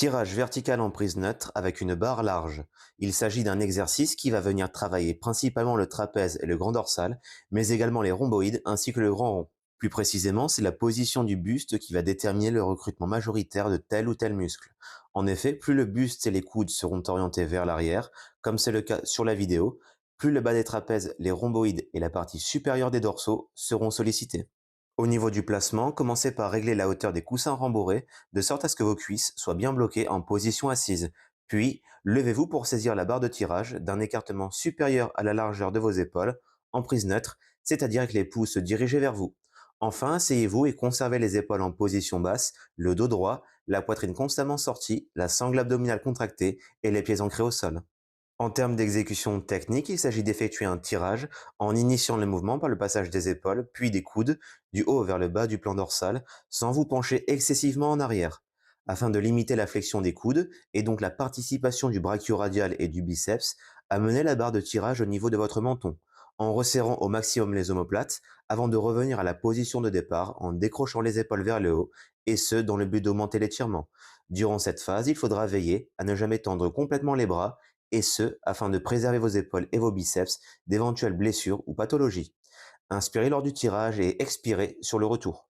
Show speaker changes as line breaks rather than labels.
Tirage vertical en prise neutre avec une barre large. Il s'agit d'un exercice qui va venir travailler principalement le trapèze et le grand dorsal, mais également les rhomboïdes ainsi que le grand rond. Plus précisément, c'est la position du buste qui va déterminer le recrutement majoritaire de tel ou tel muscle. En effet, plus le buste et les coudes seront orientés vers l'arrière, comme c'est le cas sur la vidéo, plus le bas des trapèzes, les rhomboïdes et la partie supérieure des dorsaux seront sollicités. Au niveau du placement, commencez par régler la hauteur des coussins rembourrés de sorte à ce que vos cuisses soient bien bloquées en position assise. Puis, levez-vous pour saisir la barre de tirage d'un écartement supérieur à la largeur de vos épaules en prise neutre, c'est-à-dire avec les pouces dirigés vers vous. Enfin, asseyez-vous et conservez les épaules en position basse, le dos droit, la poitrine constamment sortie, la sangle abdominale contractée et les pieds ancrés au sol. En termes d'exécution technique, il s'agit d'effectuer un tirage en initiant le mouvement par le passage des épaules, puis des coudes, du haut vers le bas du plan dorsal, sans vous pencher excessivement en arrière. Afin de limiter la flexion des coudes, et donc la participation du brachioradial et du biceps, amenez la barre de tirage au niveau de votre menton, en resserrant au maximum les omoplates, avant de revenir à la position de départ en décrochant les épaules vers le haut, et ce dans le but d'augmenter l'étirement. Durant cette phase, il faudra veiller à ne jamais tendre complètement les bras et ce, afin de préserver vos épaules et vos biceps d'éventuelles blessures ou pathologies. Inspirez lors du tirage et expirez sur le retour.